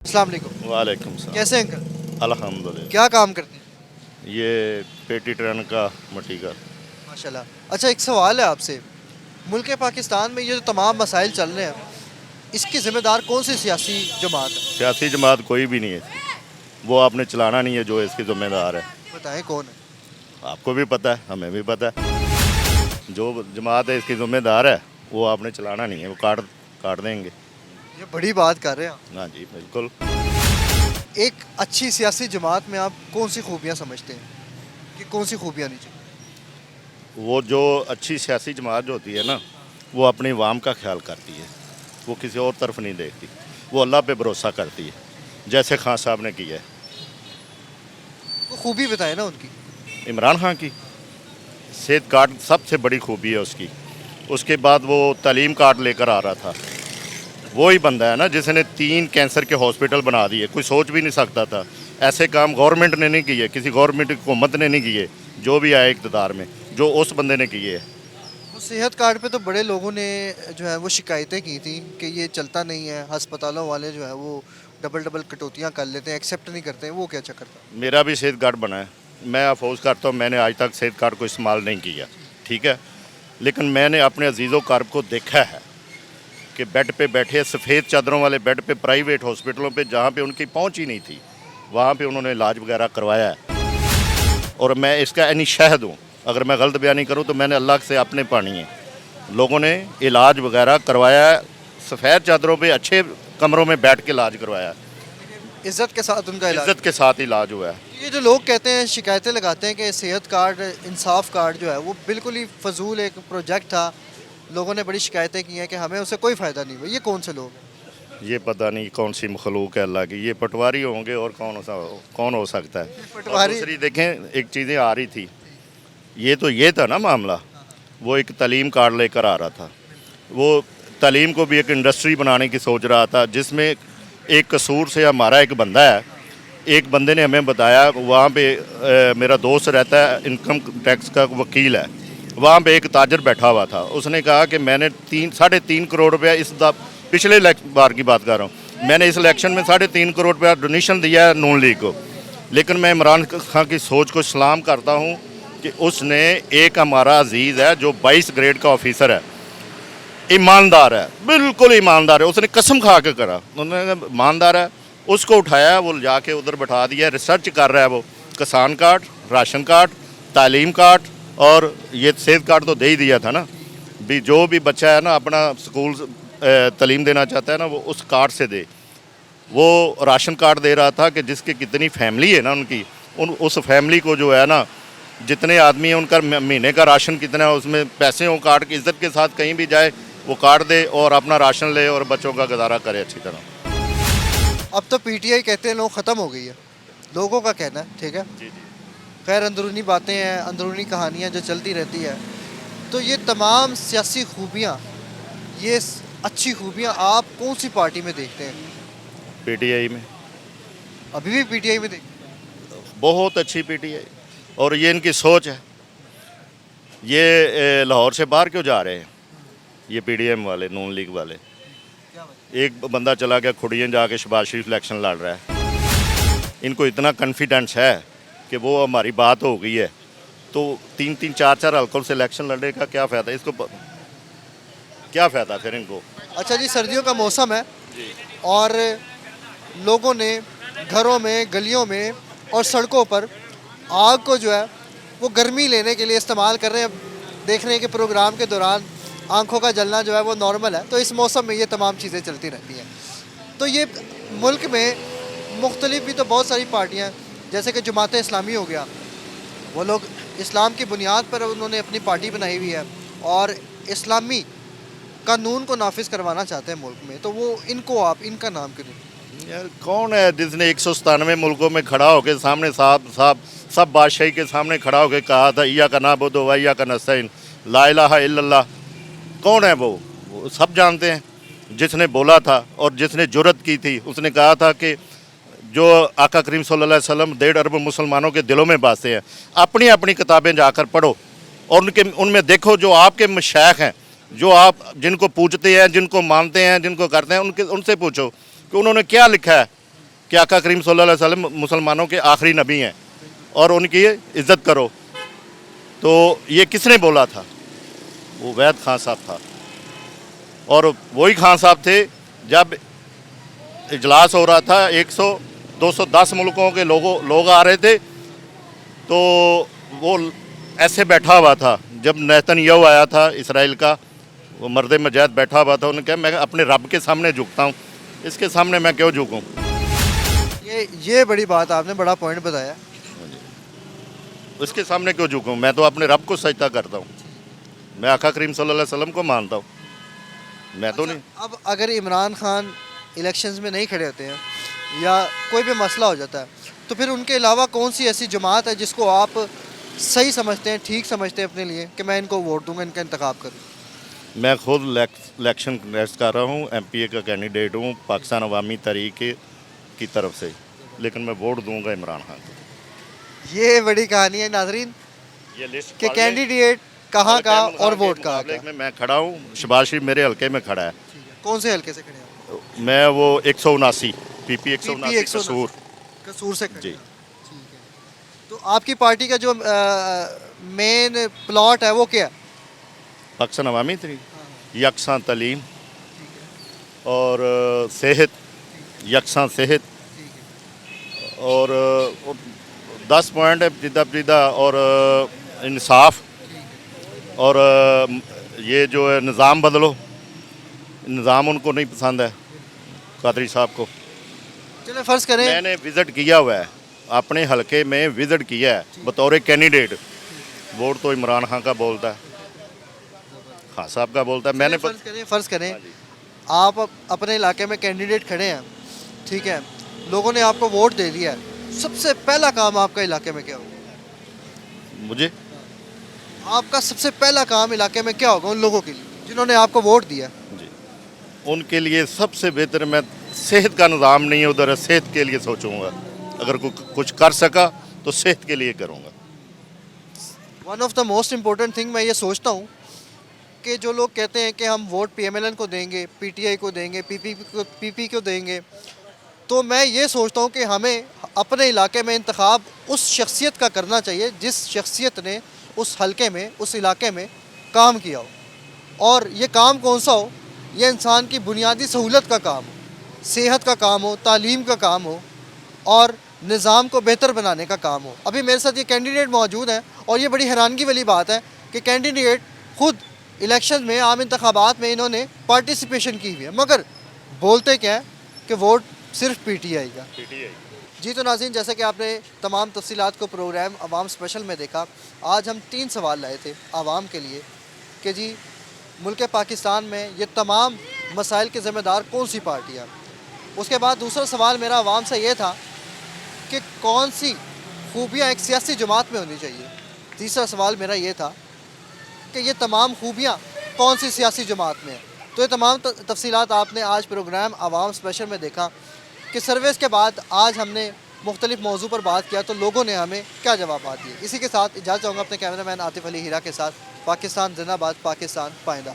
अस्सलाम वालेकुम। वालेकुम सलाम। कैसे हैं अंकल? अल्हम्दुलिल्लाह। क्या काम करते हैं? ये पेटी ट्रेन का मट्टी का। माशाल्लाह। अच्छा, एक सवाल है आपसे। मुल्क पाकिस्तान में ये जो तमाम मसाइल चल रहे हैं, इसकी ज़िम्मेदार कौन सी सियासी जमात है? सियासी जमात कोई भी नहीं है, वो आपने चलाना नहीं है जो इसकी जिम्मेदार है। बताएं कौन है? आपको भी पता है, हमें भी पता है। जो जमात है इसकी जिम्मेदार है वो आपने चलाना नहीं है, वो काट काट देंगे। ये बड़ी बात कर रहे हैं आप। हाँ जी बिल्कुल। एक अच्छी सियासी जमात में आप कौन सी खूबियाँ समझते हैं कि कौन सी खूबियाँ नहीं चाहिए? वो जो अच्छी सियासी जमात जो होती है ना, वो अपनी अवाम का ख्याल करती है, वो किसी और तरफ नहीं देखती, वो अल्लाह पे भरोसा करती है, जैसे खान साहब ने किया है। वो खूबी बताएं ना उनकी। इमरान खान की सेहत कार्ड सबसे बड़ी खूबी है उसकी। उसके बाद वो तालीम कार्ड लेकर आ रहा था, वही बंदा है ना जिसने 3 कैंसर के हॉस्पिटल बना दिए। कोई सोच भी नहीं सकता था, ऐसे काम गवर्नमेंट ने नहीं किए, किसी गवर्नमेंट की हुकूमत ने नहीं किए, जो भी आए इक़्तिदार में, जो उस बंदे ने किए है। वो सेहत कार्ड पे तो बड़े लोगों ने जो है वो शिकायतें की थी कि ये चलता नहीं है, अस्पतालों वाले जो है वो डबल डबल कटौतियाँ कर लेते हैं, एक्सेप्ट नहीं करते हैं। वो क्या चक्कर था? मेरा भी सेहत कार्ड बना है, मैं अफसोस करता हूँ मैंने आज तक सेहत कार्ड को इस्तेमाल नहीं किया, ठीक है, लेकिन मैंने अपने अजीज़ों कारब को देखा है कि बेड पे बैठे, सफ़ेद चादरों वाले बेड पे, प्राइवेट हॉस्पिटलों पे जहाँ पे उनकी पहुँच ही नहीं थी, वहाँ पे उन्होंने इलाज वगैरह करवाया है। और मैं इसका यानी शहद हूँ, अगर मैं गलत बयानी करूँ तो मैंने अल्लाह से अपने पानी है। लोगों ने इलाज वगैरह करवाया है, सफ़ेद चादरों पे अच्छे कमरों में बैठ के इलाज करवाया है, इज़्ज़त के साथ उनका इलाज। इज्जत के साथ इलाज हुआ है। ये जो लोग कहते हैं, शिकायतें लगाते हैं कि सेहत कार्ड, इंसाफ कार्ड जो है वो बिल्कुल ही फजूल एक प्रोजेक्ट था, लोगों ने बड़ी शिकायतें की हैं कि हमें उससे कोई फ़ायदा नहीं हुआ। ये कौन से लोग हैं? ये पता नहीं कौन सी मखलूक है अल्लाह की, ये पटवारी होंगे और कौन हो सकता है। और पटवारी। दूसरी देखें, एक चीज़ें आ रही थी, ये था ना मामला, वो एक तालीम कार्ड लेकर आ रहा था, वो तालीम को भी एक इंडस्ट्री बनाने की सोच रहा था, जिसमें एक कसूर से हमारा एक बंदा है, एक बंदे ने हमें बताया, वहाँ पे मेरा दोस्त रहता है, इनकम टैक्स का वकील है, वहाँ पे एक ताजर बैठा हुआ था, उसने कहा कि मैंने 3.5 करोड़ रुपया पिछले बार की बात कर रहा हूँ, मैंने इस इलेक्शन में 3.5 करोड़ रुपया डोनेशन दिया है नून लीग को। लेकिन मैं इमरान खान की सोच को सलाम करता हूँ कि उसने, एक हमारा अजीज़ है जो 22 ग्रेड का ऑफिसर है, ईमानदार है, बिल्कुल ईमानदार है, उसने कसम खा के करा, उन्होंने ईमानदार है, उसको उठाया, वो जाके उधर बैठा दिया, रिसर्च कर रहा है वो, किसान कार्ड, राशन कार्ड, तालीम कार्ड, और ये सेहत कार्ड तो दे ही दिया था ना भी, जो भी बच्चा है ना अपना स्कूल तालीम देना चाहता है ना, वो उस कार्ड से दे। वो राशन कार्ड दे रहा था कि जिसकी कितनी फैमिली है ना उनकी, उस फैमिली को जो है ना, जितने आदमी हैं उनका महीने का राशन कितना है, उसमें पैसे हों, कार्ड की इज़्ज़त के साथ कहीं भी जाए वो कार्ड दे और अपना राशन ले और बच्चों का गुजारा करे अच्छी तरह। अब तो पीटीआई कहते हैं लोग ख़त्म हो गई है, लोगों का कहना है, ठीक है। जी जी। खैर, अंदरूनी बातें हैं, अंदरूनी कहानियाँ जो चलती रहती है। तो ये तमाम सियासी खूबियाँ, ये अच्छी खूबियाँ आप कौन सी पार्टी में देखते हैं? पीटीआई में अभी भी पीटीआई में देखते बहुत अच्छी पीटीआई, और ये इनकी सोच है। ये लाहौर से बाहर क्यों जा रहे हैं ये पीडीएम वाले, नून लीग वाले? एक बंदा चला गया खुड़ियन, जाके शहबाज शरीफ इलेक्शन लड़ रहा है, इनको इतना कॉन्फिडेंस है कि वो हमारी बात हो गई है, तो 3-3, 4-4 हल्कों से इलेक्शन लड़ने का क्या फ़ायदा, इसको क्या फ़ायदा फिर इनको? हैं? अच्छा जी, सर्दियों का मौसम है और लोगों ने घरों में, गलियों में और सड़कों पर आग को जो है वो गर्मी लेने के लिए इस्तेमाल कर रहे हैं। देख रहे हैं कि प्रोग्राम के दौरान आंखों का जलना जो है वो नॉर्मल है, तो इस मौसम में ये तमाम चीज़ें चलती रहती हैं। तो ये मुल्क में मुख्तलिफ भी तो बहुत सारी पार्टियाँ हैं, जैसे कि जमात इस्लामी हो गया, वो लोग इस्लाम की बुनियाद पर उन्होंने अपनी पार्टी बनाई हुई है और इस्लामी कानून को नाफिज करवाना चाहते हैं मुल्क में। तो वो इनको आप इनका नाम क्यों नहीं? यार कौन है जिसने 197 मुल्कों में खड़ा होकर सामने सब बादशाही के सामने खड़ा होकर कहा था इया का नाबुदु व इय्याका नस्तईन, ला इलाहा इल्लल्लाह? कौन है वो सब जानते हैं। जिसने बोला था और जिसने जुर्रत की थी, उसने कहा था कि जो आका करीम सल्लल्लाहु अलैहि वसल्लम 1.5 अरब मुसलमानों के दिलों में बसते हैं, अपनी अपनी किताबें जाकर पढ़ो और उनमें देखो जो आपके मशाइख हैं, जो आप जिनको पूछते हैं, जिनको मानते हैं, जिनको करते हैं, उनसे पूछो कि उन्होंने क्या लिखा है कि आका करीम सल्लल्लाहु अलैहि वसल्लम मुसलमानों के आखिरी नबी हैं और उनकी इज़्ज़त करो। तो ये किसने बोला था? वो वैद खान साहब था। और वही खान साहब थे जब इजलास हो रहा था 210 मुल्कों के लोग आ रहे थे, तो वो ऐसे बैठा हुआ था। जब नेतन्याहू आया था इसराइल का, वो मर्द मजाद बैठा हुआ था, उन्होंने कहा मैं अपने रब के सामने झुकता हूँ, इसके सामने मैं क्यों झुकूँ? ये बड़ी बात आपने, बड़ा पॉइंट बताया। उसके सामने क्यों झुकूँ? मैं तो अपने रब को सजदा करता हूँ, मैं आका करीम सल्लल्लाहु अलैहि वसल्लम को मानता हूँ, मैं तो नहीं। अब अगर इमरान खान इलेक्शंस में नहीं खड़े होते हैं या कोई भी मसला हो जाता है, तो फिर उनके अलावा कौन सी ऐसी जमात है जिसको आप सही समझते हैं, ठीक समझते हैं अपने लिए कि मैं इनको वोट दूंगा, इनका इंतखाब करूँ? मैं खुद इलेक्शन कंटेस्ट कर रहा हूँ, एमपीए का कैंडिडेट हूँ पाकिस्तान अवामी तहरीक की तरफ से, लेकिन मैं वोट दूंगा इमरान खान को। ये बड़ी कहानी है नाजरीन ये लिस्ट कि कैंडिडेट कहाँ का और वोट कहाँ का। में मैं खड़ा हूँ, शहबाज शरीफ मेरे हल्के में खड़ा है। कौन से हल्के से खड़े हैं? मैं वो 179 पीपी 179 कसूर कसूर से खड़े जी। हैं। ठीक है। तो आपकी पार्टी का जो मेन प्लॉट है वो क्या है? पाकिस्तान अवामी तहरीक, यकसा तलीम और सेहत, यकसा सेहत और 10 पॉइंट है जिदा और इंसाफ और ये जो है निज़ाम बदलो। निज़ाम उनको नहीं पसंद है कादरी साहब को। चले फर्ज करें मैंने विज़िट किया हुआ है, अपने हलके में विज़िट किया है बतौर कैंडिडेट। वोट तो इमरान खान का बोलता है, खान साहब का बोलता है। मैंने फर्ज करें आप अपने इलाके में कैंडिडेट खड़े हैं, ठीक है, लोगों ने आपको वोट दे दिया है, सबसे पहला काम आपका इलाके में क्या होगा? मुझे आपका सबसे पहला काम इलाके में क्या होगा उन लोगों के लिए जिन्होंने आपको वोट दिया? जी, उनके लिए सबसे बेहतर मैं सेहत का निज़ाम नहीं है उधर, सेहत के लिए सोचूंगा। अगर कुछ कर सका तो सेहत के लिए करूँगा। One of the most important thing मैं ये सोचता हूँ कि जो लोग कहते हैं कि हम वोट पीएमएलएन को देंगे, पीटीआई को देंगे, पीपी को देंगे, तो मैं ये सोचता हूँ कि हमें अपने इलाके में इंतखाब उस शख्सियत का करना चाहिए जिस शख्सियत ने उस हलके में, उस इलाके में काम किया हो। और ये काम कौन सा हो? ये इंसान की बुनियादी सहूलत का काम हो, सेहत का काम हो, तालीम का काम हो और निज़ाम को बेहतर बनाने का काम हो। अभी मेरे साथ ये कैंडिडेट मौजूद हैं और ये बड़ी हैरानगी वाली बात है कि कैंडिडेट खुद इलेक्शन में, आम इंतखाबात में इन्होंने पार्टिसिपेशन की हुई है, मगर बोलते क्या है कि वोट सिर्फ पीटीआई का। जी तो नाज़रीन, जैसे कि आपने तमाम तफसीलात को प्रोग्राम आवाम स्पेशल में देखा, आज हम 3 सवाल लाए थे आवाम के लिए कि जी मुल्क पाकिस्तान में ये तमाम मसाइल के ज़िम्मेदार कौन सी पार्टियाँ। उसके बाद दूसरा सवाल मेरा आवाम से ये था कि कौन सी खूबियाँ एक सियासी जमात में होनी चाहिए। तीसरा सवाल मेरा ये था कि ये तमाम खूबियाँ कौन सी सियासी जमात में हैं। तो ये तमाम तफसीलात आपने आज प्रोग्राम आवाम स्पेशल में देखा कि सर्विस के बाद आज हमने मुख्तलिफ मौजू पर बात किया तो लोगों ने हमें क्या जवाब दिए। इसी के साथ इजाज़त चाहूँगा अपने कैमरामैन आतिफ अली हीरा के साथ। पाकिस्तान जिंदाबाद, पाकिस्तान पाइंदा।